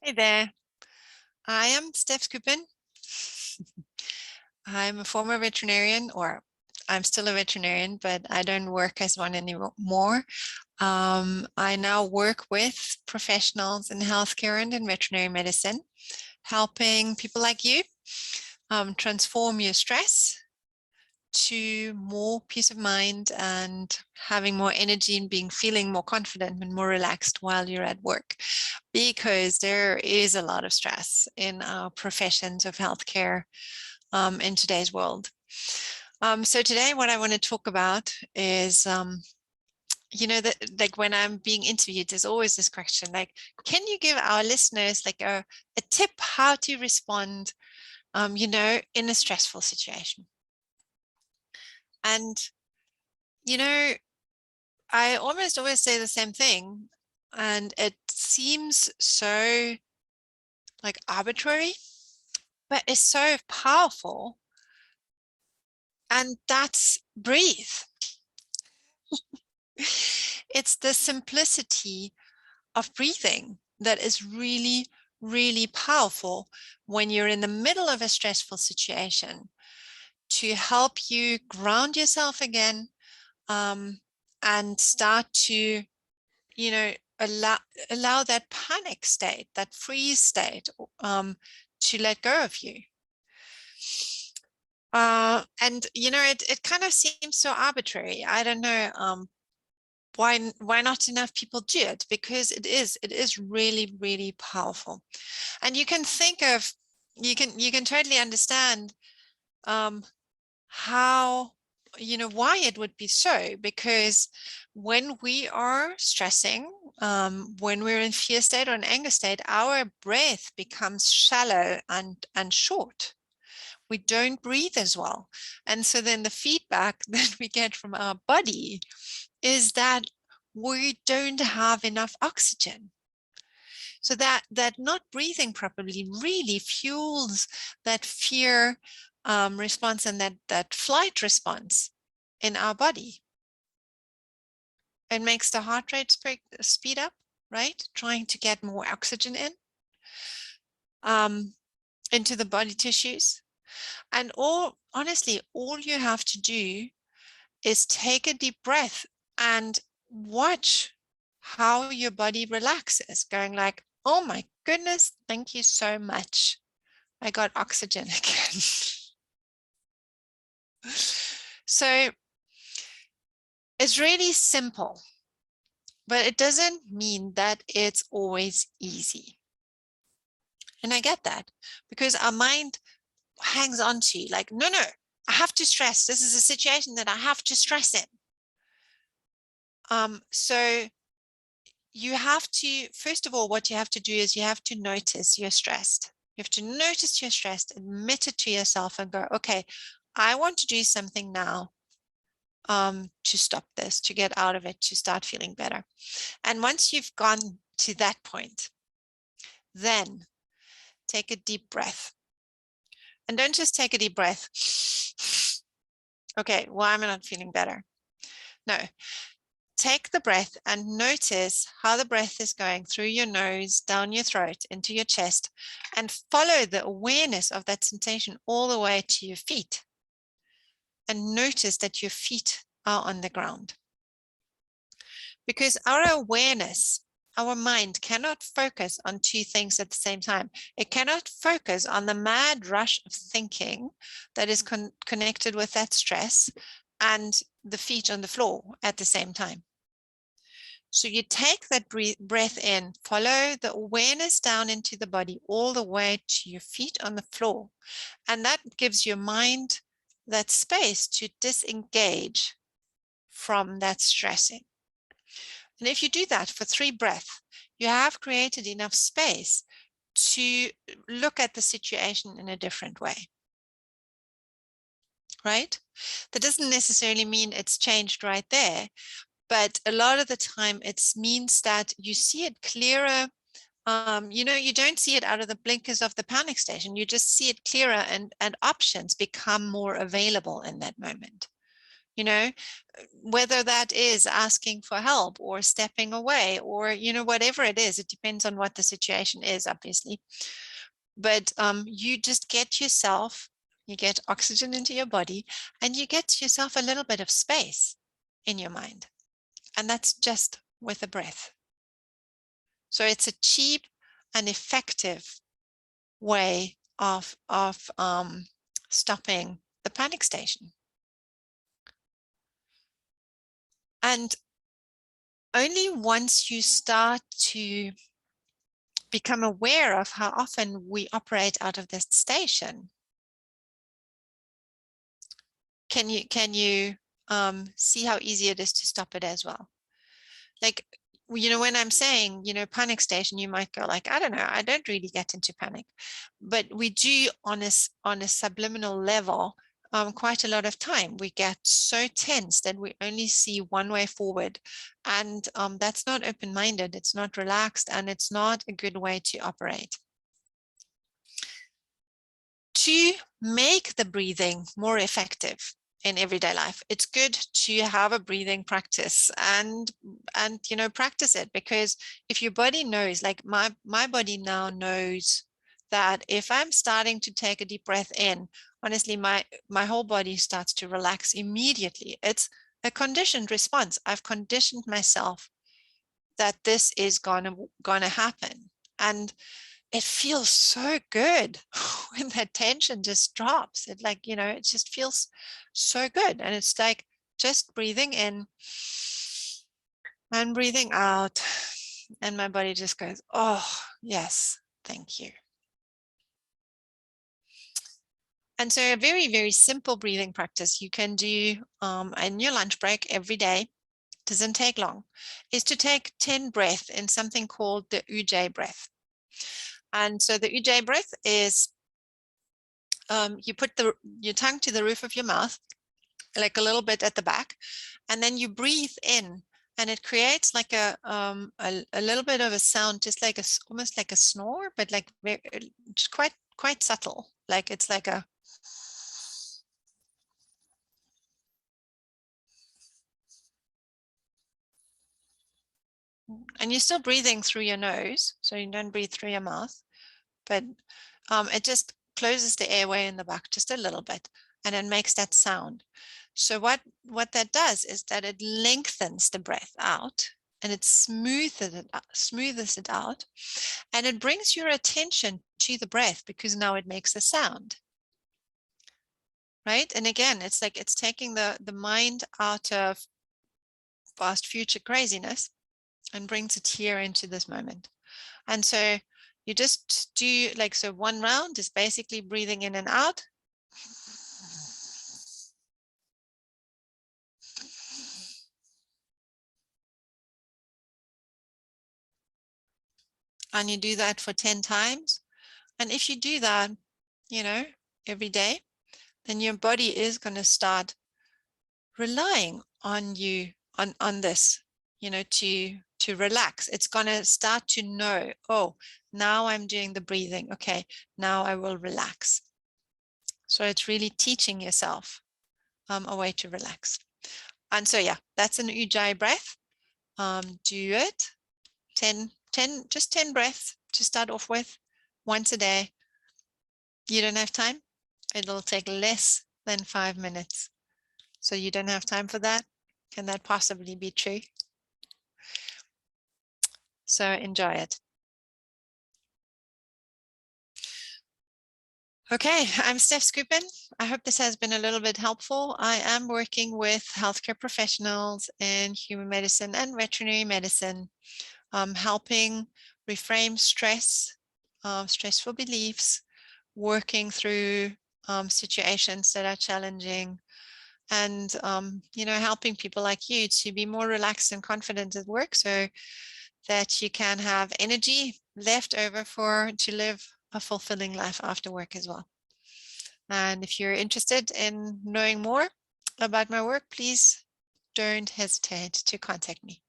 Hey there, I am Steph Skupin. I'm a former veterinarian, or I'm still a veterinarian, but I don't work as one anymore. I now work with professionals in healthcare and in veterinary medicine, helping people like you transform your stress to more peace of mind and having more energy and feeling more confident and more relaxed while you're at work, because there is a lot of stress in our professions of healthcare in today's world. So today what I want to talk about is that, like, when I'm being interviewed, there's always this question, like, can you give our listeners like a tip how to respond in a stressful situation? And I almost always say the same thing, and it seems so like arbitrary, but it's so powerful. And that's breathe. It's the simplicity of breathing that is really, really powerful when you're in the middle of a stressful situation, to help you ground yourself again, and start to, allow that panic state, that freeze state, to let go of you. And it kind of seems so arbitrary. I don't know why not enough people do it, because it is really, really powerful. And you can totally understand how, why it would be so, because when we are stressing, when we're in fear state or an anger state, our breath becomes shallow and short. We don't breathe as well. And so then the feedback that we get from our body is that we don't have enough oxygen. So that not breathing properly really fuels that fear response and that flight response in our body. It makes the heart rate speed up, right? Trying to get more oxygen in into the body tissues. And honestly, all you have to do is take a deep breath and watch how your body relaxes, going like, oh my goodness, thank you so much. I got oxygen again. So it's really simple, but it doesn't mean that it's always easy. And I get that, because our mind hangs on to, like, no, I have to stress. This is a situation that I have to stress in. So you have to, first of all, what you have to do is you have to notice you're stressed. You have to notice you're stressed, admit it to yourself and go, okay, I want to do something now to stop this, to get out of it, to start feeling better. And once you've gone to that point, then take a deep breath. And don't just take a deep breath. Okay, why am I not feeling better? No, take the breath and notice how the breath is going through your nose, down your throat, into your chest, and follow the awareness of that sensation all the way to your feet. And notice that your feet are on the ground. Because our awareness, our mind cannot focus on two things at the same time. It cannot focus on the mad rush of thinking that is connected with that stress and the feet on the floor at the same time. So you take that breath in, follow the awareness down into the body all the way to your feet on the floor. And that gives your mind that space to disengage from that stressing. And if you do that for 3 breaths, you have created enough space to look at the situation in a different way. Right? That doesn't necessarily mean it's changed right there, but a lot of the time it means that you see it clearer. You don't see it out of the blinkers of the panic station. You just see it clearer, and options become more available in that moment. you know, whether that is asking for help or stepping away or, you know, whatever it is, it depends on what the situation is, obviously. But you just get yourself, you get oxygen into your body and you get yourself a little bit of space in your mind. And that's just with a breath. So it's a cheap and effective way of stopping the panic station. And only once you start to become aware of how often we operate out of this station, can you see how easy it is to stop it as well. Like, you know, when I'm saying, you know, panic station, you might go like, I don't know, I don't really get into panic, but we do on a subliminal level. Quite a lot of time we get so tense that we only see one way forward, and that's not open-minded, it's not relaxed, and it's not a good way to operate. To make the breathing more effective in everyday life, it's good to have a breathing practice and you know, practice it, because if your body knows, like my body now knows that if I'm starting to take a deep breath in, honestly, my whole body starts to relax immediately. It's a conditioned response. I've conditioned myself that this is gonna happen, and it feels so good when that tension just drops. It, like, you know, it just feels so good. And it's like just breathing in and breathing out. And my body just goes, oh, yes, thank you. And so a very, very simple breathing practice you can do in your lunch break every day, doesn't take long, is to take 10 breaths in something called the Ujjayi breath. And so the Ujjayi breath is you put your tongue to the roof of your mouth, like a little bit at the back, and then you breathe in, and it creates like a little bit of a sound, just like almost like a snore, but like it's quite subtle. Like it's like a, and you're still breathing through your nose, so you don't breathe through your mouth, but it just closes the airway in the back just a little bit, and it makes that sound. So what that does is that it lengthens the breath out, and it smooths it out, and it brings your attention to the breath because now it makes a sound, right? And again, it's like it's taking the mind out of past future craziness and brings it here into this moment. And so you just do like, so one round is basically breathing in and out. And you do that for 10 times. And if you do that, you know, every day, then your body is going to start relying on you, on this, you know, to relax. It's going to start to know, oh, now I'm doing the breathing. Okay, now I will relax. So it's really teaching yourself a way to relax. And so, yeah, that's an Ujjayi breath. Do it 10, just 10 breaths to start off with, once a day. You don't have time, it'll take less than 5 minutes. So you don't have time for that. Can that possibly be true? So enjoy it. Okay, I'm Steph Scoopin. I hope this has been a little bit helpful. I am working with healthcare professionals in human medicine and veterinary medicine, helping reframe stress, stressful beliefs, working through situations that are challenging, and you know, helping people like you to be more relaxed and confident at work, so that you can have energy left over to live a fulfilling life after work as well. And if you're interested in knowing more about my work, please don't hesitate to contact me.